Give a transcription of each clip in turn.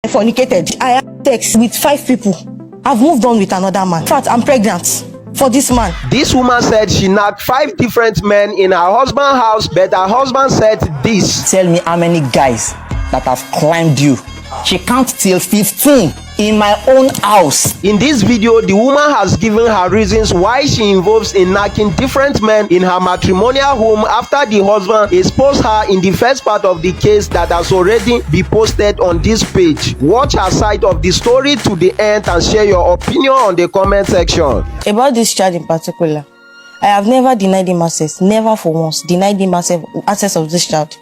I fornicated. I had sex with 5 people. I've moved on with another man. In fact, I'm pregnant for this man. This woman said she knocked 5 different men in her husband's house, but her husband said this. Tell me how many guys that have climbed you. She counts till 15 in my own house. In this video, the woman has given her reasons why she involves in knocking different men in her matrimonial home after the husband exposed her in the first part of the case that has already been posted on this page. Watch her side of the story to the end and share your opinion on the comment section. About this child in particular, I have never denied him access, never for once denied him access of this child.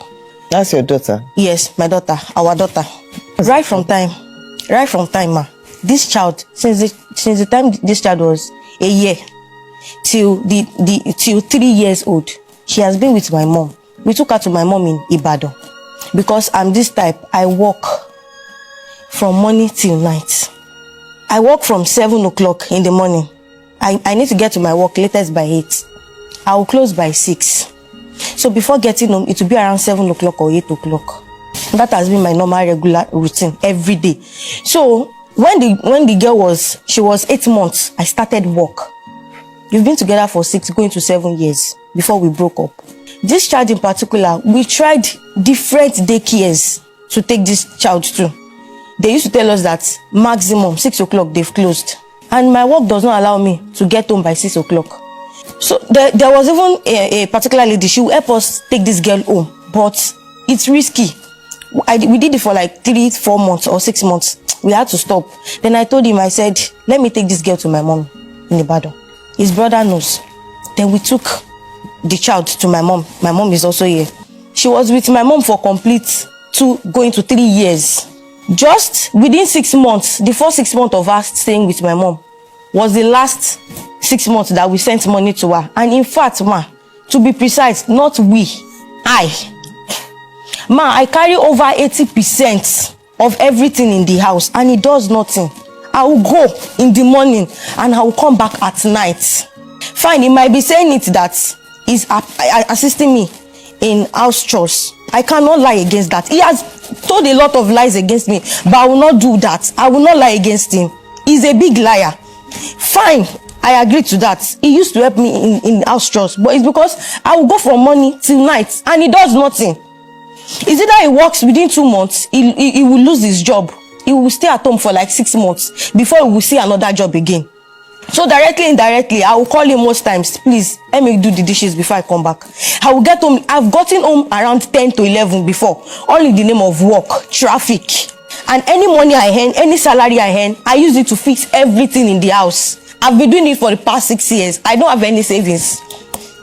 That's your daughter? Yes, my daughter, our daughter. Right from time, ma. This child, since the time this child was a year till 3 years old, she has been with my mom. We took her to my mom in Ibadan because I'm this type. I work from morning till night. I work from 7 o'clock in the morning. I need to get to my work latest by 8. I will close by 6. So before getting home, it will be around 7 o'clock or 8 o'clock. That has been my normal regular routine every day. So when the girl was 8 months, I started work. We've been together for 6 going to 7 years before we broke up. This child in particular, we tried different daycares to take this child to. They used to tell us that maximum 6 o'clock they've closed. And my work does not allow me to get home by 6 o'clock. So there was even a particular lady, she would help us take this girl home. But it's risky. We did it for like 3-4 months or 6 months. We had to stop. Then I told him, I said, let me take this girl to my mom in Ibadan. His brother knows. Then we took the child to my mom. My mom is also here. She was with my mom for going to 3 years. Just within 6 months, the first 6 months of us staying with my mom was the last 6 months that we sent money to her. And in fact, ma, to be precise, not we, I carry over 80% of everything in the house and it does nothing. I will go in the morning and I will come back at night. Fine, he might be saying it that he's assisting me in house chores. I cannot lie against that. He has told a lot of lies against me, but I will not do that. I will not lie against him. He's a big liar. Fine, I agree to that. He used to help me in house chores, but it's because I will go from morning till night and he does nothing. Is it that he works within 2 months, he will lose his job. He will stay at home for like 6 months before he will see another job again. So directly, indirectly, I will call him most times, please, let me do the dishes before I come back. I will get home. I've gotten home around 10 to 11 before, all in the name of work, traffic. And any money I earn, any salary I earn, I use it to fix everything in the house. I've been doing it for the past 6 years. I don't have any savings.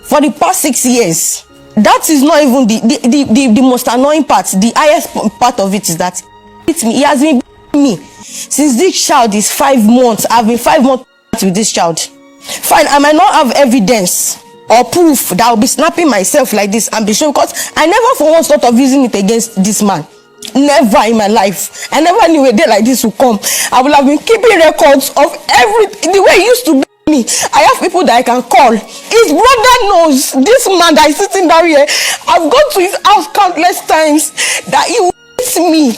For the past 6 years. That is not even the most annoying part. The highest part of it is that he has been me since this child is 5 months. I've been 5 months with this child. Fine, I might not have evidence or proof that I'll be snapping myself like this and be sure, because I never for once thought of using it against this man. Never in my life. I never knew a day like this would come. I would have been keeping records of everything the way it used to be. Me, I have people that I can call. His brother knows this man that is sitting down here. I've gone to his house countless times that he will hit me.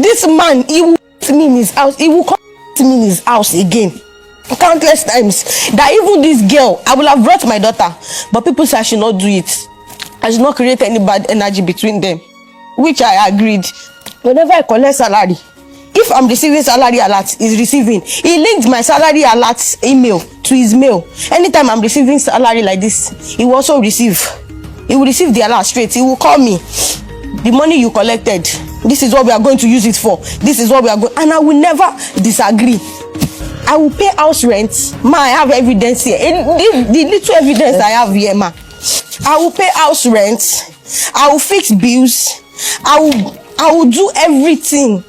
This man, he will hit me in his house. He will come to me in his house again. Countless times. That even this girl, I will have brought my daughter, but people say I should not do it. I should not create any bad energy between them, which I agreed. Whenever I collect salary, if I'm receiving salary alert, he's receiving. He linked my salary alert email to his mail. Anytime I'm receiving salary like this, he will also receive. He will receive the alert straight. He will call me. The money you collected, this is what we are going to use it for. This is what we are going, and I will never disagree. I will pay house rent. Ma, I have evidence here. The little evidence I have here, ma. I will pay house rent. I will fix bills. I will do everything.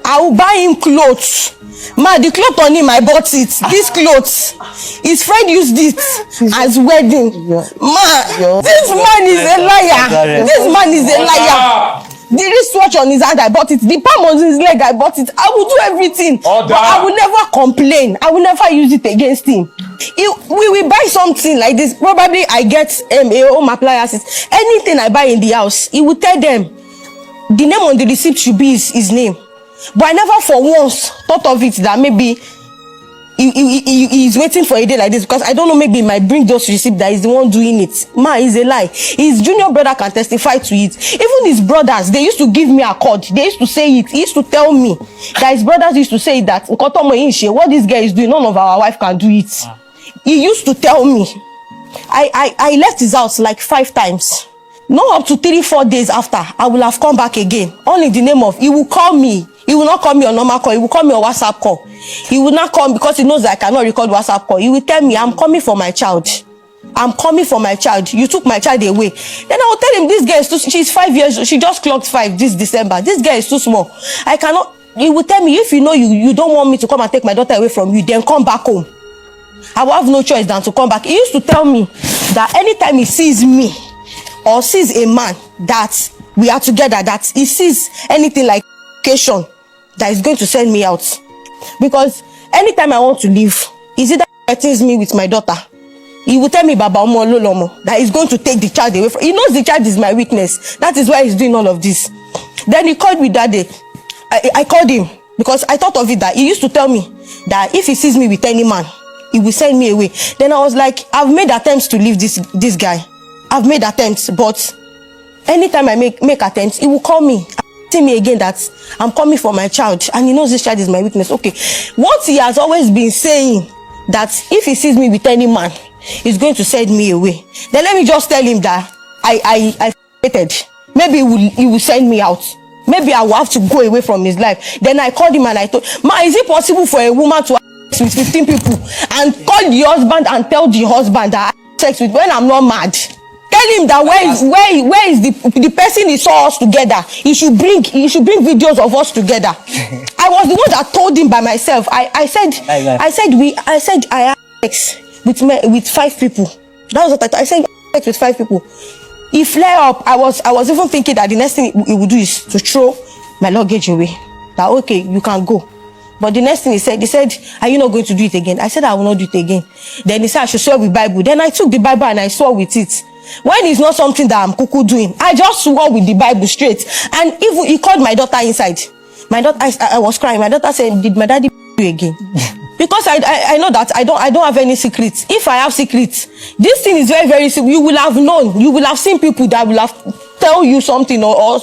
I will buy him clothes. Ma, the cloth on him, I bought it. This clothes, his friend used it as wedding. Ma, this man is a liar. This man is a liar. The wristwatch on his hand, I bought it. The palm on his leg, I bought it. I will do everything. But I will never complain. I will never use it against him. We will buy something like this. Probably I get home appliances. Anything I buy in the house, he will tell them. The name on the receipt should be his name. But I never for once thought of it that maybe he's waiting for a day like this, because I don't know, maybe he might bring those receipts that he's the one doing it. It's a lie. His junior brother can testify to it. Even his brothers, they used to give me a code. They used to say it. He used to tell me that his brothers used to say that what this guy is doing, none of our wife can do it. He used to tell me. I left his house like 5 times. Not up to 3-4 days after, I will have come back again. All in the name of, he will call me. He will not call me on normal call. He will call me on WhatsApp call. He will not call because he knows that I cannot record WhatsApp call. He will tell me, I'm coming for my child. I'm coming for my child. You took my child away. Then I will tell him, this girl is too, she's 5 years old. She just clocked 5 this December. This girl is too small. I cannot. He will tell me, if you know you don't want me to come and take my daughter away from you, then come back home. I will have no choice than to come back. He used to tell me that anytime he sees me or sees a man that we are together, that he sees anything like occasion, that is going to send me out. Because anytime I want to leave, is it that he threatens me with my daughter? He will tell me, Baba Omo Lolomo, that he's going to take the child away from. He knows the child is my weakness. That is why he's doing all of this. Then he called me that day. I called him because I thought of it, that he used to tell me that if he sees me with any man, he will send me away. Then I was like, I've made attempts to leave this guy. I've made attempts, but anytime I make attempts, he will call me. See me again that I'm coming for my child, and he knows this child is my weakness. Okay, what he has always been saying, that if he sees me with any man, he's going to send me away. Then let me just tell him that I hated. Maybe he will send me out. Maybe I will have to go away from his life. Then I called him and I told, is it possible for a woman to have sex with 15 people and call the husband and tell the husband that I have sex with when I'm not mad? Tell him that where is the person he saw us together? He should bring videos of us together. I was the one that told him by myself. I said I have sex with 5 people. That was what I said. Sex with 5 people. He flare up. I was even thinking that the next thing he would do is to throw my luggage away. That okay, you can go. But the next thing he said, are you not going to do it again? I said, I will not do it again. Then he said, I should swear with Bible. Then I took the Bible and I swore with it. When it's not something that I'm cuckoo doing, I just swore with the Bible straight. And even he called my daughter inside. My daughter, I was crying. My daughter said, did my daddy you again? Because I know that I don't have any secrets. If I have secrets, this thing is very, very simple. You will have known. You will have seen people that will have tell you something, or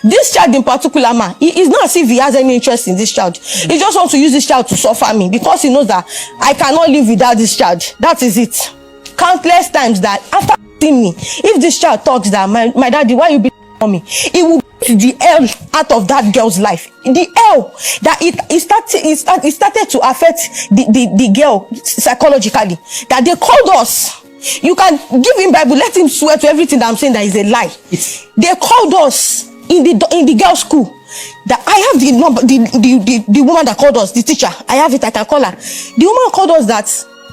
this child in particular, man, it's not as if he has any interest in this child. He just wants to use this child to suffer me, because he knows that I cannot live without this child. That is it. Countless times that after seeing me, if this child talks that my daddy, why you be on me, it will to the hell out of that girl's life. The hell that it started to affect the girl psychologically. That they called us. You can give him Bible, let him swear to everything that I'm saying that is a lie. They called us in the girls' school. That I have the number, the woman that called us, the teacher. I have it, I can call her. The woman called us that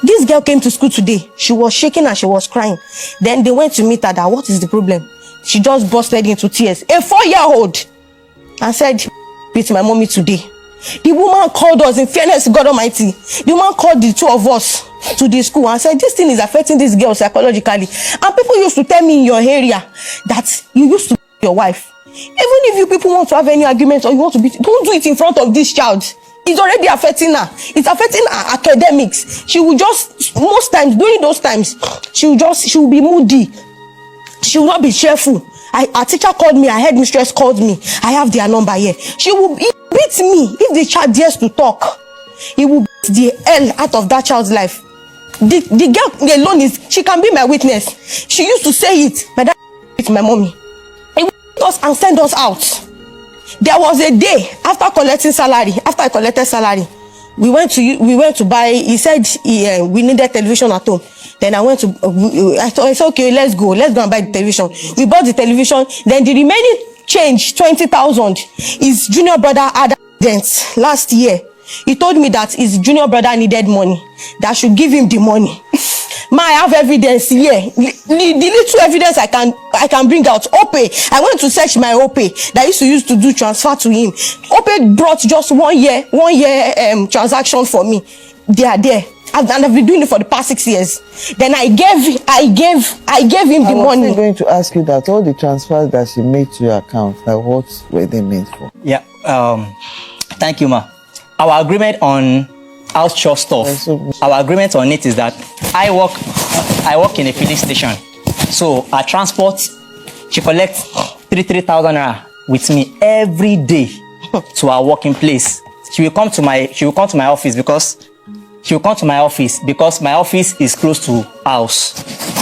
this girl came to school today. She was shaking and she was crying. Then they went to meet her that what is the problem? She just busted into tears. A 4-year-old, and said, beat my mommy today. The woman called us, in fairness to God Almighty. The woman called the 2 of us to the school and said, this thing is affecting this girl psychologically. And people used to tell me in your area that you used to beat your wife. Even if you people want to have any argument or you want to beat, don't do it in front of this child. It's already affecting her. It's affecting her academics. She will just, most times, during those times, she will be moody. She will not be cheerful. Our teacher called me, our headmistress called me. I have their number here. He beat me. If the child dares to talk, he will beat the hell out of that child's life. The girl alone she can be my witness. She used to say it. My dad beat my mommy. He would beat us and send us out. There was a day after I collected salary, we went to buy. He said we needed television at home. Then I went to, I said, okay, let's go and buy the television. We bought the television. Then the remaining change, 20,000, his junior brother had accident last year. He told me that his junior brother needed money, that I should give him the money. I have evidence here. The little evidence I can bring out. Opay. I went to search my Opay that I used to do transfer to him. Opay brought just one year transaction for me. They are there. And I've been doing it for the past 6 years. Then I gave him the money. I'm going to ask you that all the transfers that she made to your account, like what were they made for? Yeah. Thank you, ma. Our agreement on house chore stuff. Our agreement on it is that I work in a filling station. So our transport, she collects 3,000 naira with me every day to our working place. She will come to my office because my office is close to house.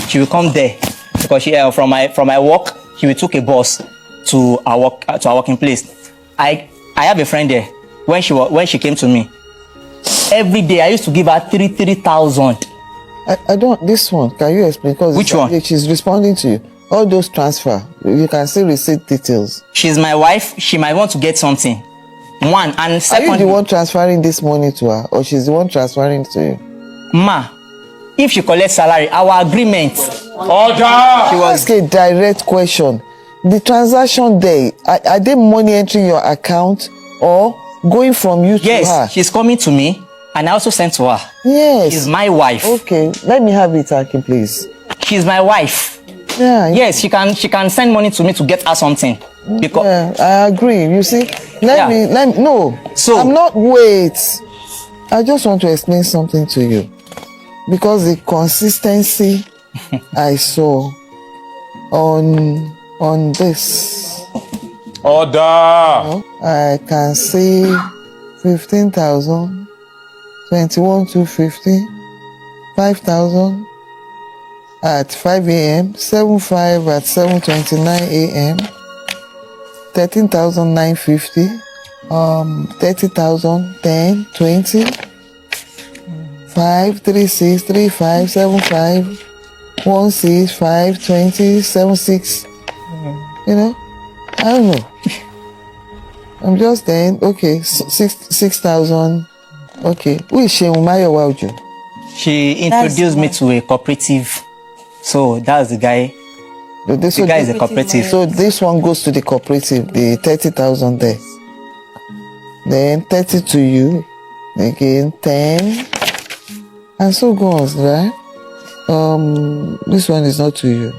She will come there because she from my work, she will took a bus to our working place. I have a friend there. When she came to me, every day I used to give her 3,000. I don't. This one, can you explain? Because which one? She's responding to you. All those transfer, you can still receive details. She's my wife. She might want to get something. One, and second. Are you the one transferring this money to her, or she's the one transferring to you? Ma, if she collects salary, our agreement. Order. She was a direct question. The transaction there, are they money entering your account or going from you to her? Yes, she's coming to me, and I also sent to her. Yes. She's my wife. Okay, let me have it, Aki, please. She's my wife. Yeah. Yes, she can send money to me to get her something. Because yeah, I agree. You see, let me no. So I'm not wait. I just want to explain something to you. Because the consistency I saw on this. Order. I can see 15,000, 21,250, 5,000 at 5 a.m., 7,500 at 7:29 a.m., 13,950, 30,000, 10, 20, 5, 3, 6, 3, 5, 7, 5, 1, 6, 5, 20, 7, 6. You know, I don't know. I'm just saying, okay, 6,000. Okay, who is Sheumayo Wauju? She introduced me to a cooperative. So that's the guy. The guy is a cooperative. So this one goes to the cooperative, the 30,000 there. Then 30 to you. Again, 10. And so goes, right? This one is not to you.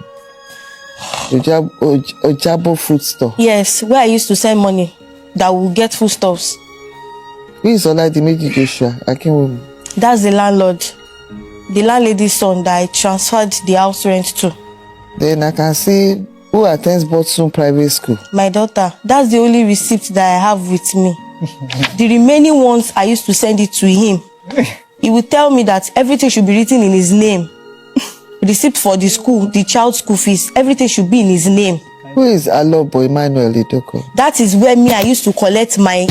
Ojabo food store. Yes, where I used to send money that will get foodstuffs. Who is Oladimeji Joshua? Akinwumi? That's the landlord. The landlady's son that I transferred the house rent to. Then I can see who attends Botsun Private School. My daughter. That's the only receipt that I have with me. The remaining ones, I used to send it to him. He would tell me that everything should be written in his name. Receipt for the school, the child's school fees, everything should be in his name. Who is Alobo Emmanuel Idoko? That is where I used to collect my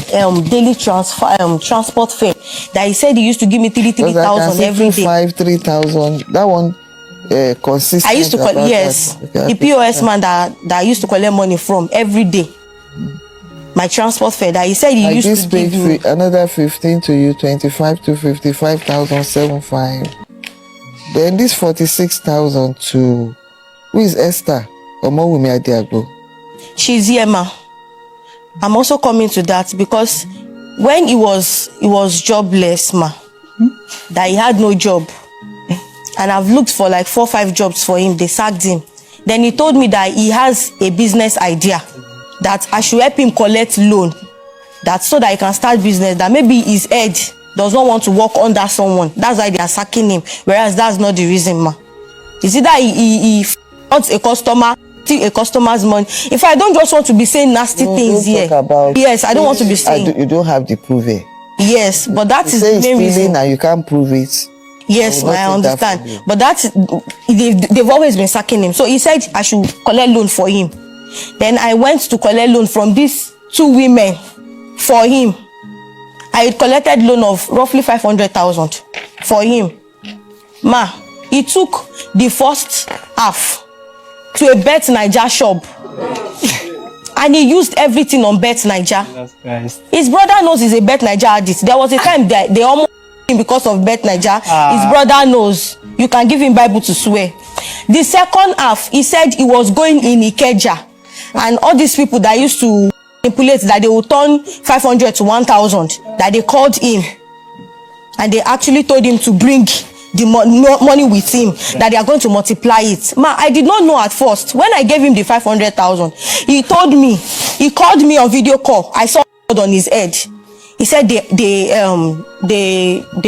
daily transport fare. That he said he used to give me 3,000 every day. 3,000. That one consistent. I used to collect, yes, the POS man that I used to collect money from every day. My transport fare that he said he used to give me. Another 15 to you, 25 to 55,075. Then this 46,000 to who is Esther? Omowumi Adiagbo. She's here, ma. I'm also coming to that because when he was jobless, ma, that he had no job, and I've looked for like 4 or 5 jobs for him. They sacked him. Then he told me that he has a business idea that I should help him collect loan, that so that he can start business. That maybe his head does not want to work under someone. That's why they are sacking him. Whereas that's not the reason, ma. You see that he wants a customer. A customer's money. If I don't just want to be saying nasty things here. Yes, I don't want to be saying. You don't have the proof it. Yes, but that is the main reason. And you can't prove it. Yes, I understand. But that's they've always been sacking him. So he said I should collect loan for him. Then I went to collect loan from these 2 women for him. I collected loan of roughly 500,000 for him. Ma, he took the first half to a Bet Naija shop. And he used everything on Bet Naija. His brother knows he's a Bet Naija addict. There was a time that they almost him because of Bet Naija. His brother knows. You can give him Bible to swear. The second half, he said he was going in Ikeja. And all these people that used to manipulate that they would turn 500 to 1,000, that they called him. And they actually told him to bring the money with him, that they are going to multiply it. Ma, I did not know at first. When I gave him the 500,000, he called me on video call. I saw on his head. He He said they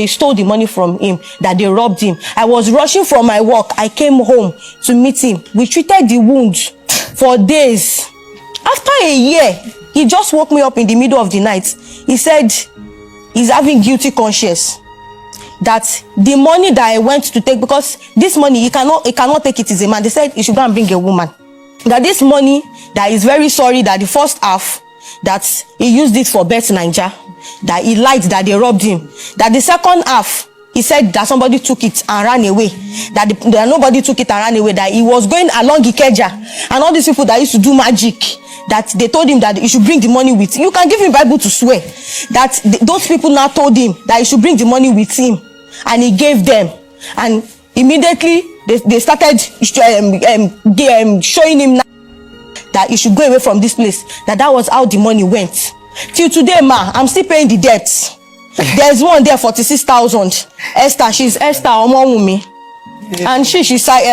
stole the money from him, that they robbed him. I was rushing from my work. I came home to meet him. We treated the wound for days. After a year, he just woke me up in the middle of the night. He said he's having guilty conscience, that the money that I went to take, because this money he cannot take it as a man. They said he should go and bring a woman. That this money, that he's very sorry that the first half that he used it for Bet Naija, that he lied that they robbed him. That the second half, he said that somebody took it and ran away. That nobody took it and ran away. That he was going along Ikeja, and all these people that used to do magic, that they told him that he should bring the money with him. You can give him Bible to swear that those people now told him that he should bring the money with him, and he gave them. And immediately they started showing him that he should go away from this place. That was how the money went. Till today, ma, I'm still paying the debt. There's one there, 46,000. Esther, she's Esther Omowumi. And she side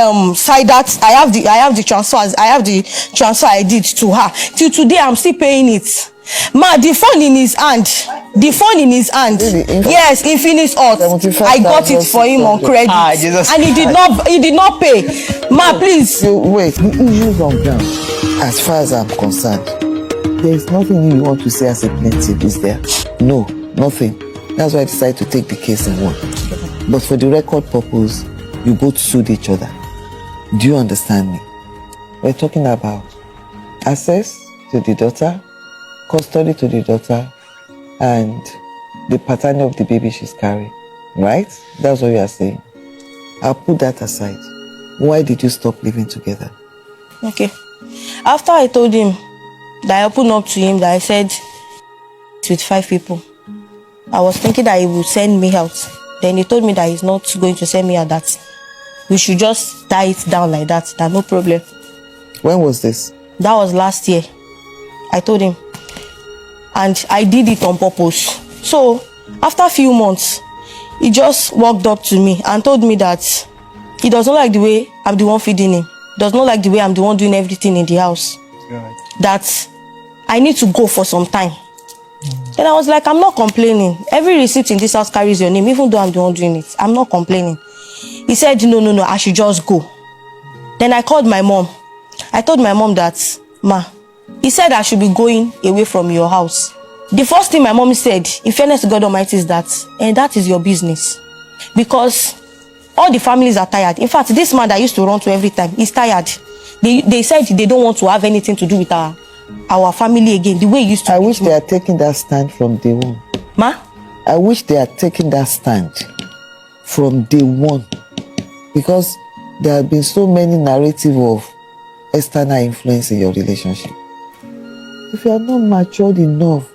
that I have the transfers. I have the transfer I did to her. Till today, I'm still paying it. Ma, the phone in his hand. The phone in his hand. Yes, Infinix Hot. I got it for him on credit. And he did not pay. Ma, please. Wait, the issues on ground, as far as I'm concerned, there is nothing you want to say as a plaintiff, is there? No, nothing. That's why I decided to take the case in one. But for the record purpose, you both sued each other. Do you understand me? We're talking about access to the daughter, custody to the daughter, and the paternity of the baby she's carrying. Right? That's what you are saying. I'll put that aside. Why did you stop living together? Okay. After I told him that I opened up to him, that I said it's with 5 people, I was thinking that he would send me out. Then he told me that he's not going to send me out, that we should just tie it down like that no problem. When was this? That was last year. I told him. And I did it on purpose. So, after a few months, he just walked up to me and told me that he doesn't like the way I'm the one feeding him. Does not like the way I'm the one doing everything in the house. Right. That I need to go for some time. Then I was like, I'm not complaining. Every receipt in this house carries your name, even though I'm the one doing it. I'm not complaining. He said, no, I should just go. Then I called my mom. I told my mom that, ma, he said I should be going away from your house. The first thing my mom said, in fairness to God Almighty, is that, and that is your business. Because all the families are tired. In fact, this man that used to run to every time, he's tired. They said they don't want to have anything to do with our family again, the way it used to. I wish they are taking that stand from day one. Ma? I wish they are taking that stand from day one. Because there have been so many narratives of external influence in your relationship. If you are not matured enough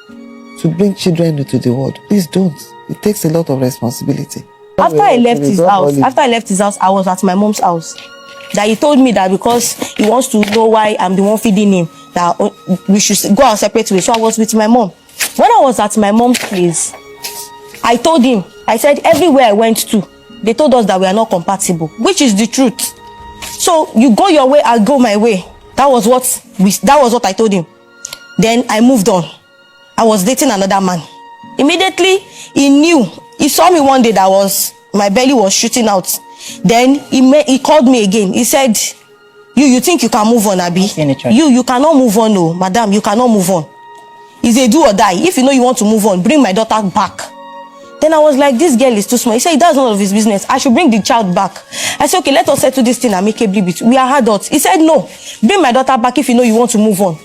to bring children into the world, please don't. It takes a lot of responsibility. After I left his house, I was at my mom's house. That he told me that because he wants to know why I'm the one feeding him, that we should go our separate ways. So I was with my mom. When I was at my mom's place, I told him, I said, everywhere I went to, they told us that we are not compatible, which is the truth. So you go your way, I'll go my way. That was what I told him. Then I moved on. I was dating another man. Immediately, he saw me one day that my belly was shooting out. Then he called me again. He said, you think you can move on, Abi? You cannot move on, no, madam, you cannot move on. It's a do or die. If you know you want to move on, bring my daughter back. Then I was like, this girl is too small. He said, that's none of his business. I should bring the child back. I said, okay, let us settle this thing amicably. We are adults. He said, no, bring my daughter back if you know you want to move on.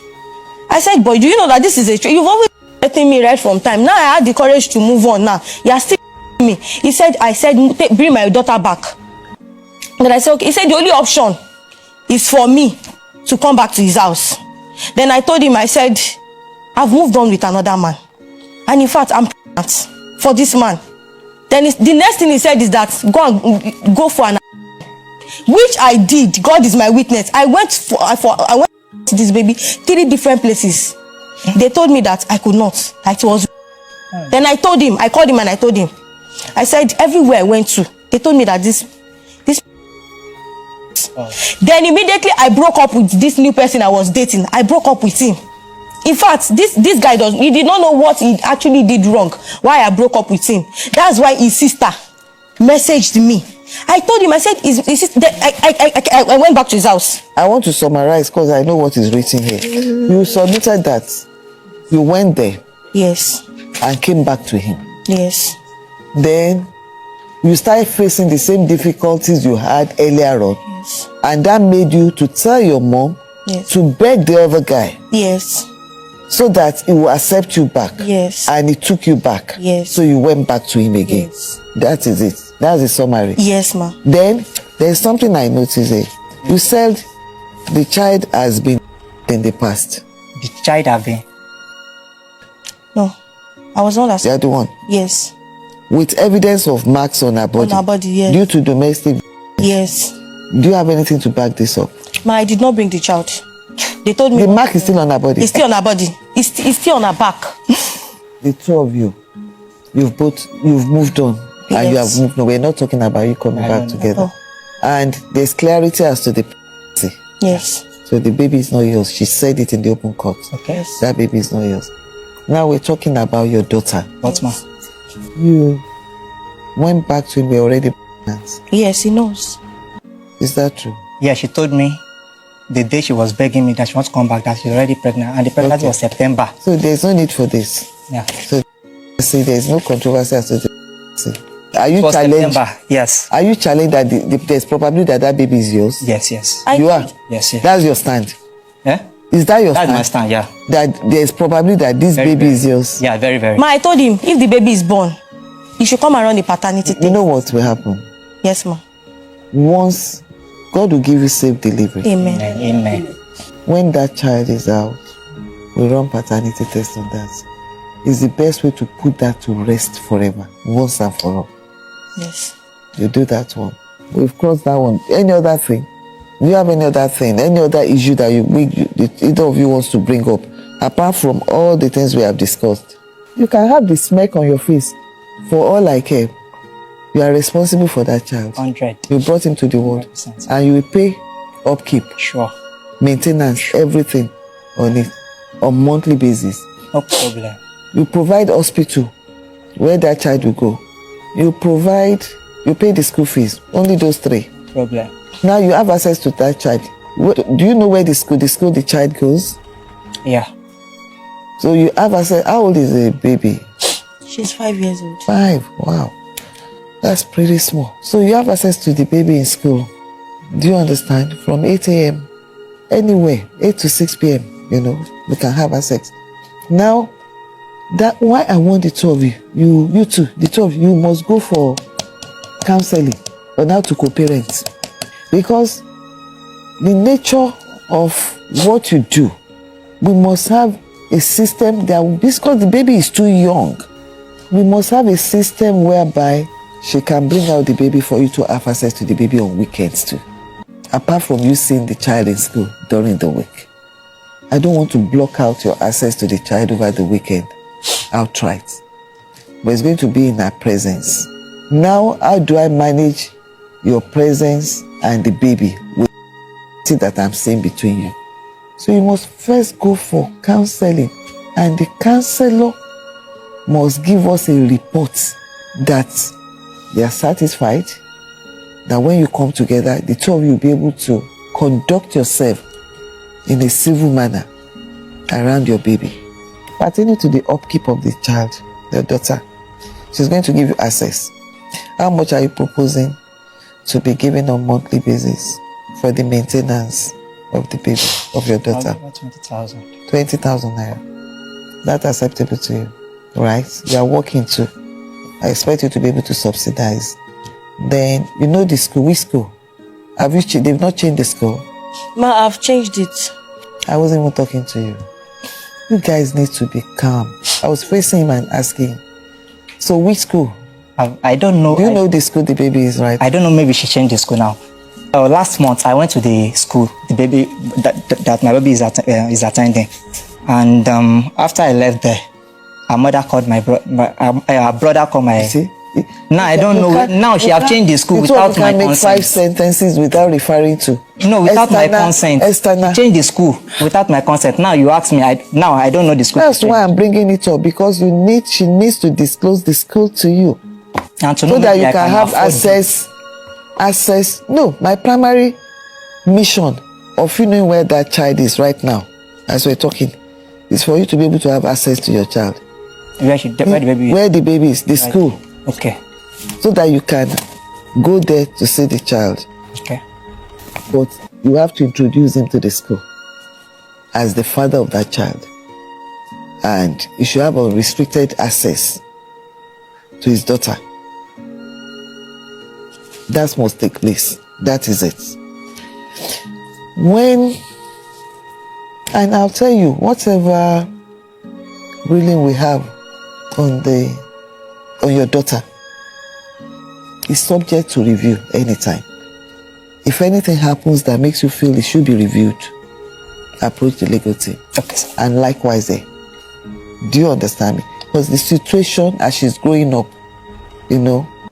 I said, boy, do you know that this is a trade? You've always letting me right from time. Now I had the courage to move on now. You are still me. I said, bring my daughter back. Then I said, okay. He said, the only option is for me to come back to his house. Then I told him, I said, I've moved on with another man. And in fact, I'm pregnant for this man. Then the next thing he said is that, go for an, which I did. God is my witness. I went to this baby 3 different places. They told me that I could not. That it was. Then I called him and I told him. I said, everywhere I went to, they told me that this. Then immediately I broke up with this new person I was dating. I broke up with him. In fact, this guy he did not know what he actually did wrong, why I broke up with him. That's why his sister messaged me. I told him, I said, I went back to his house. I want to summarize because I know what is written here. You submitted that you went there. Yes. And came back to him. Yes. Then you started facing the same difficulties you had earlier on. Yes. And that made you to tell your mom to beg the other guy. Yes. So that he will accept you back. Yes. And he took you back. Yes. So you went back to him again. Yes. That is it. That's the summary. Yes, ma. Then there's something I noticed here. You said the child has been in the past. The child have been. No. I was not The other one. Yes. With evidence of marks on her body. On her body, yes. Due to domestic. Yes. Do you have anything to back this up? Ma, I did not bring the child. They told me the mark is still on her body. It's still on her body. It's still on her back. The two of you, you've moved on. Yes. And you have moved on. We're not talking about you coming back together. Oh. And there's clarity as to the yes. So the baby is not yours. She said it in the open court. Okay. Yes. That baby is not yours. Now we're talking about your daughter. What, ma? You went back to him, we're already pregnant. Yes, he knows. Is that true? Yeah, she told me the day she was begging me that she wants to come back, that she's already pregnant, and the pregnancy was September. So there's no need for this. Yeah. So see, there's no controversy as to the. Are you challenged? September. Yes. Are you challenged that there's probably that baby is yours? Yes, yes. You are? Yes, yes. That's your stand? Yeah? Is that your That's stand? my stand, yeah. That there's probably that this Very, baby very. is yours? Yeah, very, very. Ma, I told him, if the baby is born, he should come around the paternity You thing. know what will happen? Yes, ma. Once, God will give you safe delivery. Amen. Amen. When that child is out, we run paternity test on that. It's the best way to put that to rest forever, once and for all. Yes. You do that one. We've crossed that one. Any other thing? Do you have any other thing? Any other issue that either of you wants to bring up? Apart from all the things we have discussed. You can have the smirk on your face. For all I care, you are responsible for that child. 100. You brought him to the world. 100%. And you will pay upkeep, Sure. maintenance, everything on it on monthly basis. No problem. You provide hospital where that child will go. You pay the school fees. Only those three. Problem. Now you have access to that child. Do you know where the school the child goes? Yeah. So you have access. How old is the baby? She's 5 years old. 5. Wow. That's pretty small. So you have access to the baby in school. Do you understand? From 8 a.m. anywhere, 8 to 6 p.m. We can have access. Now, that why I want the two of you, you two, the two of you must go for counseling on how to co-parent. Because the nature of what you do, we must have a system because the baby is too young, we must have a system whereby she can bring out the baby for you to have access to the baby on weekends too. Apart from you seeing the child in school during the week. I don't want to block out your access to the child over the weekend outright. But it's going to be in her presence. Now, how do I manage your presence and the baby with the that I'm seeing between you? So you must first go for counseling, and the counselor must give us a report that they are satisfied, that when you come together, the two of you will be able to conduct yourself in a civil manner around your baby. Pertaining to the upkeep of the child, the daughter, she's going to give you access. How much are you proposing to be given on a monthly basis for the maintenance of the baby, of your daughter? 20,000. 20,000 naira. That's acceptable to you, right? You are working too. I expect you to be able to subsidize. Then, the school. Which school? They've not changed the school? Ma, I've changed it. I wasn't even talking to you. You guys need to be calm. I was facing him and asking, so which school? I don't know. Do you know the school the baby is, right? I don't know, maybe she changed the school now. Last month, I went to the school, the baby that my baby is attending. And after I left there, her mother called her brother called my... You see? Now I don't know. Now she have changed the school without my make consent. 5 sentences without referring to. No, without my consent. External. Change the school without my consent. Now you ask me. Now I don't know the school. That's why I'm bringing it up, because she needs to disclose the school to you, and to so know that you I can have access. No, my primary mission of you knowing where that child is right now, as we're talking, is for you to be able to have access to your child. Where the baby is. Where the baby is, the school. Okay. So that you can go there to see the child. Okay. But you have to introduce him to the school as the father of that child. And you should have unrestricted access to his daughter. That must take place. That is it. And I'll tell you, whatever ruling we have on your daughter is subject to review anytime. If anything happens that makes you feel it should be reviewed, approach the legal team. Okay, sir. And likewise there. Do you understand me? Because the situation as she's growing up,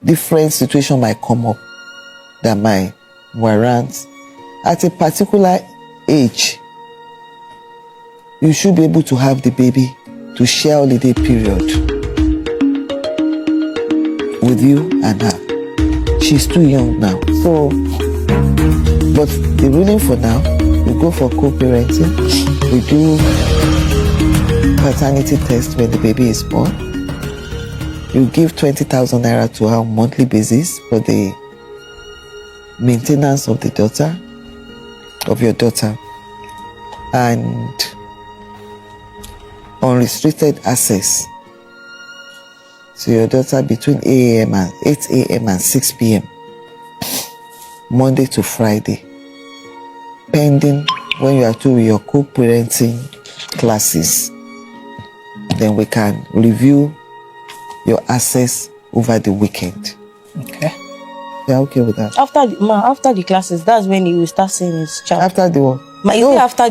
different situation might come up that might warrant. At a particular age, you should be able to have the baby to share holiday period with you and her. She's too young now. So, but the ruling for now, we go for co-parenting. We do paternity test when the baby is born. You give 20,000 naira to her on monthly basis for the maintenance of your daughter, and unrestricted access to your daughter between 8 a.m. and 6 p.m. Monday to Friday, pending when you are through with your co-parenting classes. Then we can review your access over the weekend. Okay. Yeah, okay with that. After the classes, that's when you will start seeing his child. After the what? After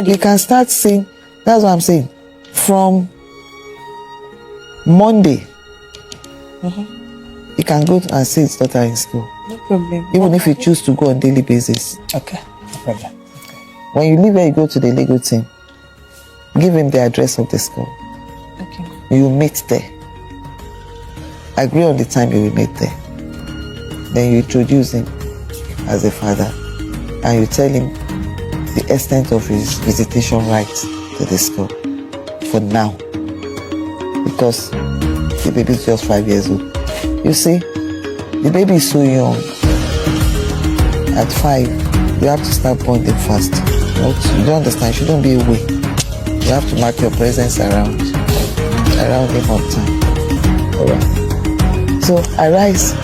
you can start seeing. That's what I'm saying. From Monday, you can go and see his daughter in school. No problem. Even if you choose to go on daily basis. Okay. No problem. When you leave here, you go to the legal team. Give him the address of the school. Okay. You meet there. Agree on the time you will meet there. Then you introduce him as a father, and you tell him the extent of his visitation rights to the school for now, because the baby is just 5 years old. You see, the baby is so young. At 5, you have to start bonding fast. You don't understand, you shouldn't be away. You have to mark your presence around him on time. Alright. So arise